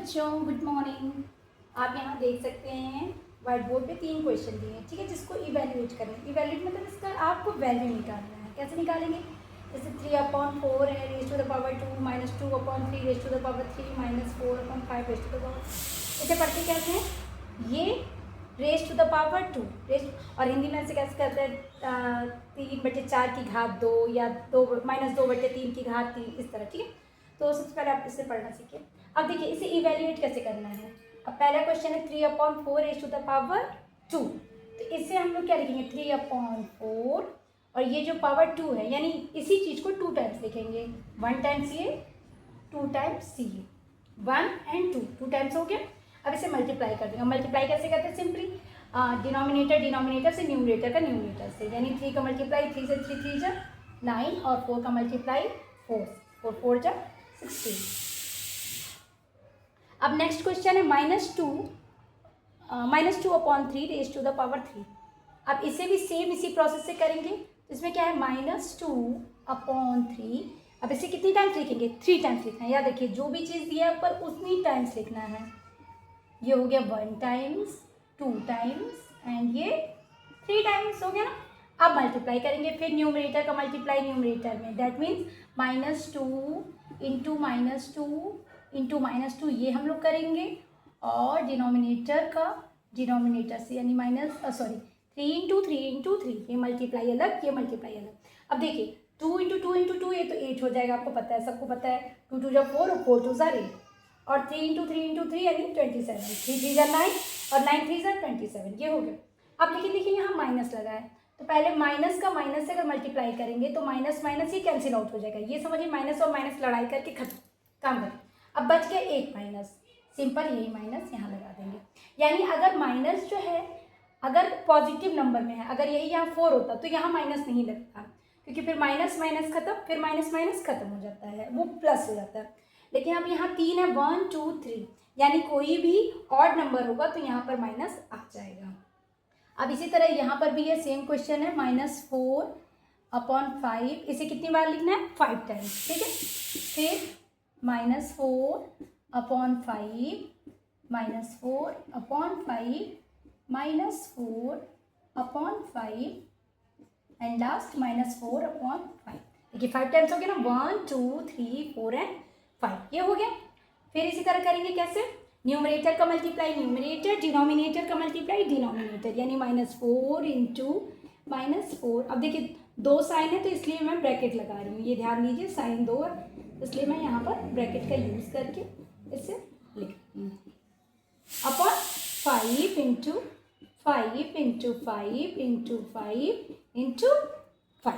बच्चों, good morning. आप यहाँ देख सकते हैं व्हाइट बोर्ड पे 3 क्वेश्चन दिए हैं, ठीक है, जिसको इवेल्यूएट करें। इवेल्यूएट मतलब इसका आपको वैल्यू निकालना है। कैसे निकालेंगे? जैसे 3/4 है raise to the power 2 minus 2/3 raise to the power 3 minus 4/5 raise to the power. इसे पढ़ते कैसे हैं? ये रेज़ टू द पावर 2 और हिंदी में ऐसे कैसे करते हैं? 3/4 की घात 2 या 2 माइनस 2/3 की घात 3, इस तरह, ठीक है। तो सबसे पहले आप इसे पढ़ना सीखिए। अब देखिए इसे इवेल्युएट कैसे करना है। अब पहला क्वेश्चन है 3/4 रेज़ टू द पावर 2, तो इससे हम लोग क्या लिखेंगे? 3/4 और ये जो पावर 2 है, यानी इसी चीज़ को 2 टाइम्स लिखेंगे। 1 टाइम्स ये, 2 टाइम्स ये, 1 एंड 2 टाइम्स हो गया। अब इसे मल्टीप्लाई कर देंगे। मल्टीप्लाई कैसे करते हैं? सिंपली डिनोमिनेटर से न्यूमरेटर का न्यूमरेटर से, यानी 3 का मल्टीप्लाई 3 से 3 3 जा 9 और 4 का मल्टीप्लाई 4 4 जा 16। अब नेक्स्ट क्वेश्चन है -2/3 रेज़ टू द पावर 3। अब इसे भी सेम इसी प्रोसेस से करेंगे। इसमें क्या है? -2/3। अब इसे कितनी टाइम्स लिखेंगे? 3 टाइम्स लिखना है। याद रखिए जो भी चीज़ दिया है ऊपर उतनी टाइम्स लिखना है। ये हो गया 1 टाइम्स, 2 टाइम्स एंड ये 3 टाइम्स हो गया ना। अब मल्टीप्लाई करेंगे, फिर न्यूमरेटर का मल्टीप्लाई न्यूमरेटर में, दैट मीन्स -2 इंटू -2 ये हम लोग करेंगे और डिनोमिनेटर का डिनोमिनेटर से, यानी 3 ये मल्टीप्लाई अलग, ये मल्टीप्लाई अलग। अब देखिए 2 इंटू 2 ये तो 8 हो जाएगा, आपको पता है, सबको पता है। 2 2 जा 4 और 4 2 जा 8 और 3 इंटू 3 यानी 27, 3 3 जा 9 और 9 3 जा 27, ये हो गया। अब लेकिन देखिए यहाँ माइनस लगा है, तो पहले माइनस का माइनस से अगर मल्टीप्लाई करेंगे तो माइनस माइनस ही कैंसिल आउट हो जाएगा। ये समझिए माइनस और माइनस लड़ाई करके खत्म, काम करें। अब बच गया एक माइनस, सिंपल यही माइनस यहाँ लगा देंगे। यानी अगर माइनस जो है, अगर पॉजिटिव नंबर में है, अगर यही यहाँ 4 होता तो यहाँ माइनस नहीं लगता, क्योंकि फिर माइनस माइनस खत्म, फिर माइनस माइनस खत्म हो जाता है, वो प्लस हो जाता है। लेकिन अब यहाँ 3 है, 1 2 3, यानी कोई भी ऑड नंबर होगा तो यहाँ पर माइनस आ जाएगा। अब इसी तरह यहाँ पर भी ये सेम क्वेश्चन है, -4/5, इसे कितनी बार लिखना है? 5 टाइम्स, ठीक है। फिर -4/5 -4/5 एंड लास्ट -4/5। देखिए 5 टाइम्स हो गया ना, 1 2 3 4 एंड 5, ये हो गया। फिर इसी तरह करेंगे कैसे? न्यूमरेटर का मल्टीप्लाई न्यूमरेटर, डिनोमिनेटर का मल्टीप्लाई डिनोमिनेटर, यानी -4 इंटू -4। अब देखिए 2 साइन है तो इसलिए मैं ब्रैकेट लगा रही हूँ, ये ध्यान दीजिए, साइन 2 है इसलिए मैं यहाँ पर ब्रैकेट का यूज़ करके इसे लिख रही हूँ। Upon 5 into 5 into 5 into 5 into 5।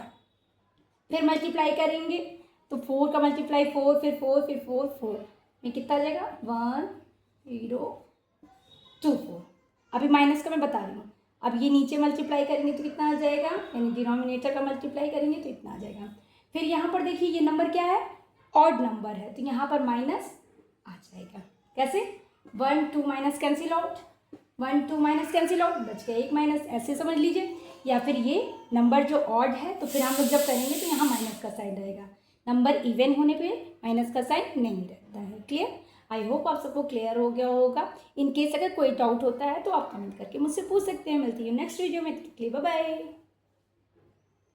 फिर मल्टीप्लाई करेंगे तो 4 का मल्टीप्लाई 4, फिर 4 फिर 4 4 में कितना आ जाएगा? 1 0 2 4। अभी माइनस का मैं बता रही हूँ। अब ये नीचे मल्टीप्लाई करेंगे तो कितना आ जाएगा, यानी डिनोमिनेटर का मल्टीप्लाई करेंगे तो इतना आ जाएगा। फिर यहाँ पर देखिए ये नंबर क्या है? ऑड नंबर है, तो यहाँ पर माइनस आ जाएगा। कैसे? 1 2 minus cancel out, 1 2 minus cancel out, बच गया एक माइनस, ऐसे समझ लीजिए। या फिर ये नंबर जो ऑड है तो फिर हम लोग जब करेंगे तो यहाँ माइनस का साइन रहेगा। नंबर इवन होने पे माइनस का साइन नहीं रहता है। क्लियर? आई होप आप सबको क्लियर हो गया होगा। इन केस अगर कोई डाउट होता है तो आप कमेंट करके मुझसे पूछ सकते हैं। मिलती है नेक्स्ट वीडियो में, बाय बाय।